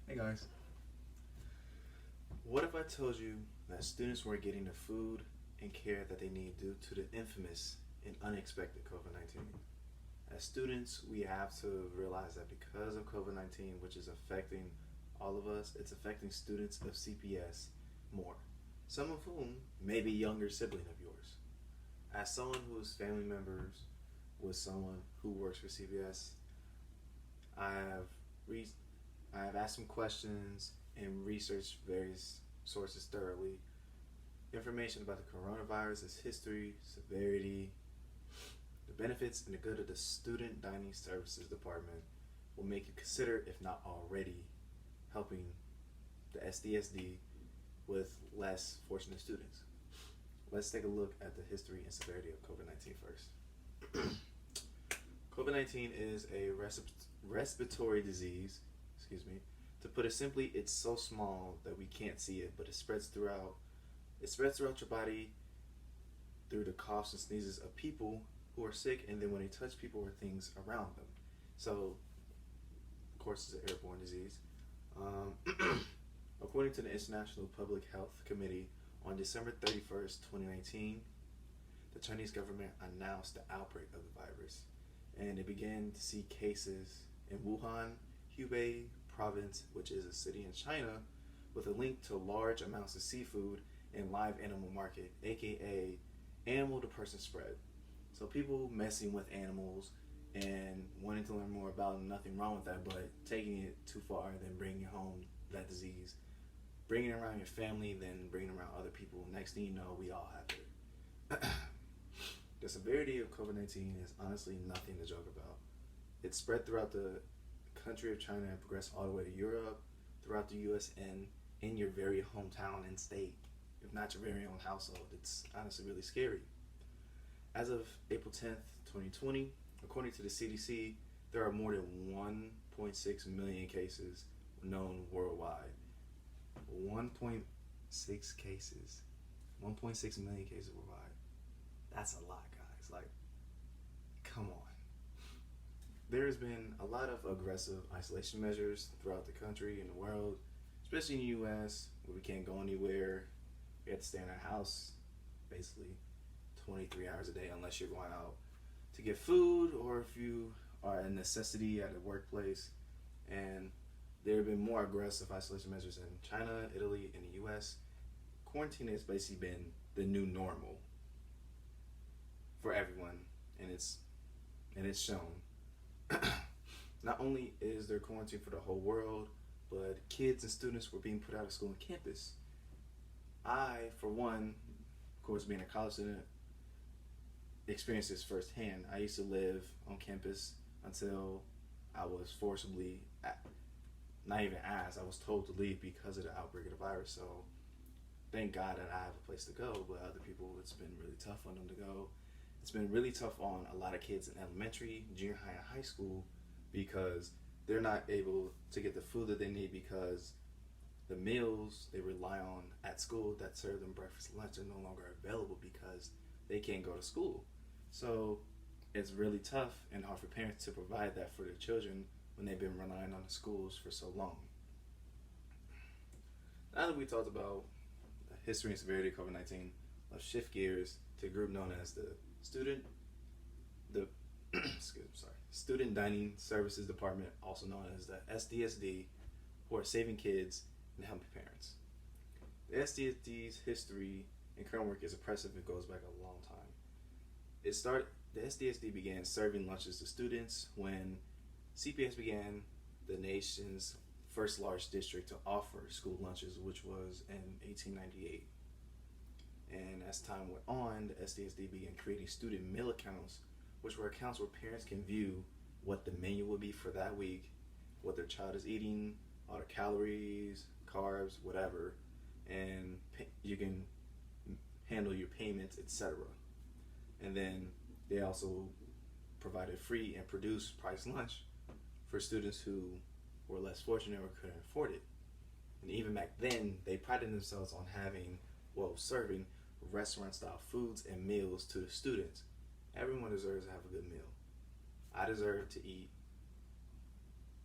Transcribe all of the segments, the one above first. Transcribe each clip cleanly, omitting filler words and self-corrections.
Hey guys. What if I told you that students weren't getting the food and care that they need due to the infamous and unexpected COVID 19? As students, we have to realize that because of COVID 19, which is affecting all of us, it's affecting students of CPS more. Some of whom may be younger sibling of yours. As someone whose family members was someone who works for CPS, I have re- I have asked some questions and researched various sources thoroughly. Information about the coronavirus, its history, severity, the benefits, and the good of the Student Dining Services Department will make you consider, if not already, helping the SDSD with less fortunate students. Let's take a look at the history and severity of COVID 19 first. COVID 19 is a respiratory disease, excuse me. To put it simply, it's so small that we can't see it, but it spreads throughout your body through the coughs and sneezes of people who are sick, and then when they touch people or things around them. So, of course, it's an airborne disease. According to the International Public Health Committee, on December 31st, 2019, the Chinese government announced the outbreak of the virus, and they began to see cases in Wuhan, Hubei province, which is a city in China, with a link to large amounts of seafood and live animal market, aka animal to person spread. So people messing with animals and wanting to learn more about it, nothing wrong with that, but taking it too far, then bringing home that disease, bringing it around your family, then bringing it around other people. Next thing you know, we all have it. The severity of COVID 19 is honestly nothing to joke about. It spread throughout the country of China and progressed all the way to Europe, throughout the US, and in your very hometown and state, if not your very own household. It's honestly really scary. As of April 10th, 2020, according to the CDC, there are more than 1.6 million cases known worldwide. 1.6 cases. 1.6 million cases worldwide. That's a lot, guys. Like, come on. There's been a lot of aggressive isolation measures throughout the country and the world, especially in the US, where we can't go anywhere. We have to stay in our house basically 23 hours a day unless you're going out to get food or if you are a necessity at a workplace. And there have been more aggressive isolation measures in China, Italy, and the US. Quarantine has basically been the new normal for everyone, and it's shown. Not only is there quarantine for the whole world, but kids and students were being put out of school on campus. I, for one, of course, being a college student, experienced this firsthand. I used to live on campus until I was forcibly, not even asked, I was told to leave because of the outbreak of the virus. So thank God that I have a place to go, but other people, it's been really tough on them to go. It's been really tough on a lot of kids in elementary, junior high, and high school because they're not able to get the food that they need because the meals they rely on at school that serve them breakfast and lunch are no longer available because they can't go to school. So it's really tough and hard for parents to provide that for their children when they've been relying on the schools for so long. Now that we talked about the history and severity of COVID 19, let's shift gears to a group known as the Student Dining Services Department, also known as the SDSD, who are saving kids and helping parents. The SDSD's history and current work is impressive and goes back a long time. The SDSD began serving lunches to students when CPS began the nation's first large district to offer school lunches, which was in 1898. And as time went on, the SDSD began creating student meal accounts, which were accounts where parents can view what the menu will be for that week, what their child is eating, all the calories, carbs, whatever, and you can handle your payments, etc. And then they also provided free and produced price lunch for students who were less fortunate or couldn't afford it. And even back then, they prided themselves on serving restaurant-style foods and meals to the students. Everyone deserves to have a good meal. I deserve to eat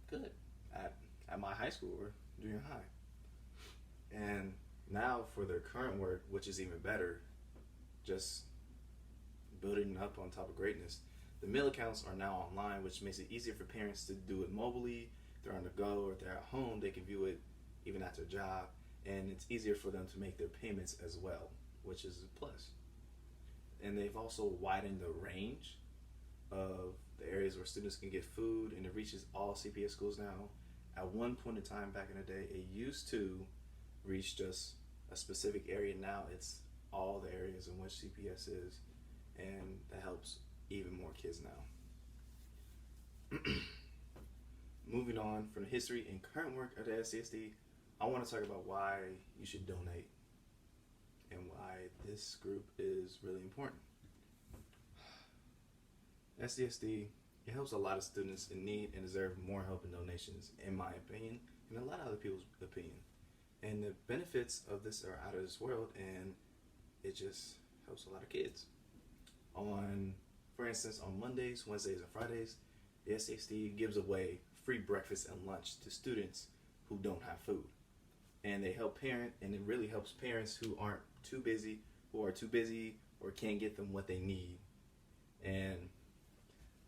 good at my high school or junior high. And now for their current work, which is even better, just building up on top of greatness. The meal accounts are now online, which makes it easier for parents to do it mobily. If they're on the go or if they're at home, they can view it even at their job. And it's easier for them to make their payments as well, which is a plus. And they've also widened the range of the areas where students can get food, and it reaches all CPS schools now. At one point in time back in the day, it used to reach just a specific area. Now it's all the areas in which CPS is, and that helps even more kids now. Moving on from the history and current work of the SDSD, I want to talk about why you should donate and why this group is really important. SDSD, it helps a lot of students in need and deserve more help and donations, in my opinion, and a lot of other people's opinion. And the benefits of this are out of this world, and it just helps a lot of kids. For instance, on Mondays, Wednesdays, and Fridays, the SDSD gives away free breakfast and lunch to students who don't have food. And they help and it really helps parents who are too busy or can't get them what they need. And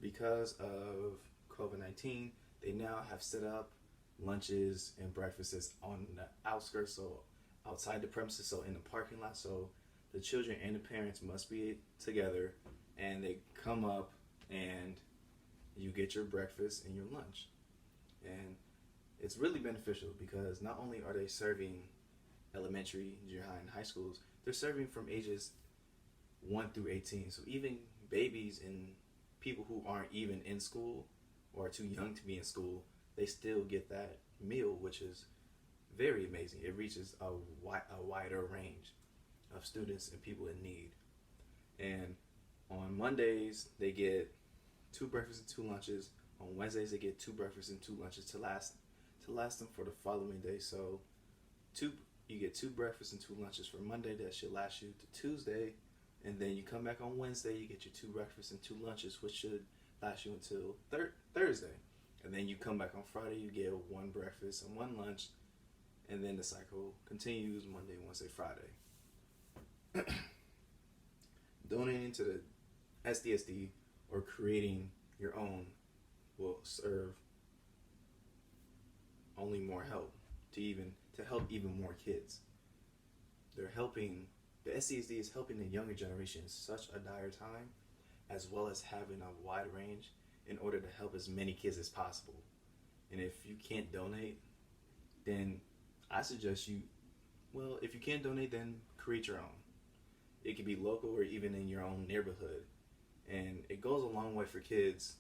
because of COVID-19, they now have set up lunches and breakfasts on the outskirts, so outside the premises, so in the parking lot. So the children and the parents must be together, and they come up and you get your breakfast and your lunch. And it's really beneficial because not only are they serving elementary, junior high, and high schools, they're serving from ages 1 through 18. So even babies and people who aren't even in school or too young to be in school, they still get that meal, which is very amazing. It reaches a wider range of students and people in need. And on Mondays, they get 2 breakfasts and 2 lunches. On Wednesdays, they get 2 breakfasts and 2 lunches to last them for the following day. So you get 2 breakfasts and 2 lunches for Monday. That should last you to Tuesday. And then you come back on Wednesday, you get your 2 breakfasts and 2 lunches, which should last you until Thursday. And then you come back on Friday, you get 1 breakfast and 1 lunch. And then the cycle continues Monday, Wednesday, Friday. Donating to the SDSD or creating your own will serve only more help to help even more kids. The SDSD is helping the younger generation in such a dire time, as well as having a wide range in order to help as many kids as possible. And if you can't donate, then I suggest if you can't donate, then create your own. It could be local or even in your own neighborhood. And it goes a long way for kids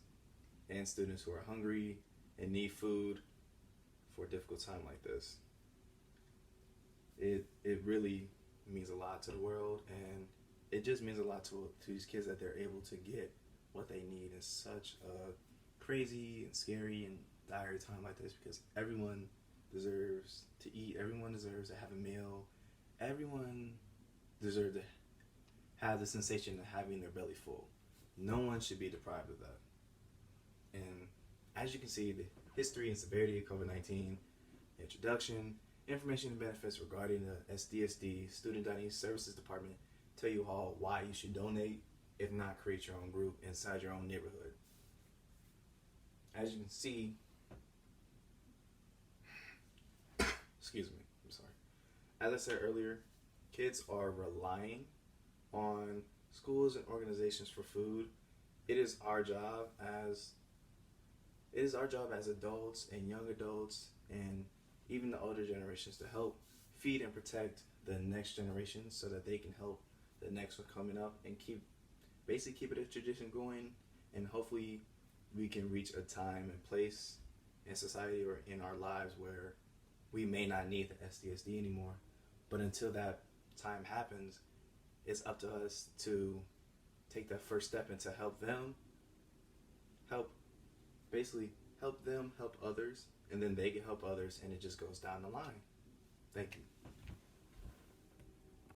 and students who are hungry and need food for a difficult time like this. It really means a lot to the world, and it just means a lot to these kids that they're able to get what they need in such a crazy and scary and dire time like this, because everyone deserves to eat, everyone deserves to have a meal, everyone deserves to have the sensation of having their belly full. No one should be deprived of that. And as you can see, the history and severity of COVID-19, introduction, information and benefits regarding the SDSD, Student Dining Services Department, tell you all why you should donate, if not create your own group inside your own neighborhood. As you can see, excuse me, I'm sorry. As I said earlier, kids are relying on schools and organizations for food. It is our job as adults and young adults and even the older generations to help feed and protect the next generation so that they can help the next one coming up and keep a tradition going. And hopefully we can reach a time and place in society or in our lives where we may not need the SDSD anymore. But until that time happens, it's up to us to take that first step and to help them help others, and then they can help others, and it just goes down the line. Thank you.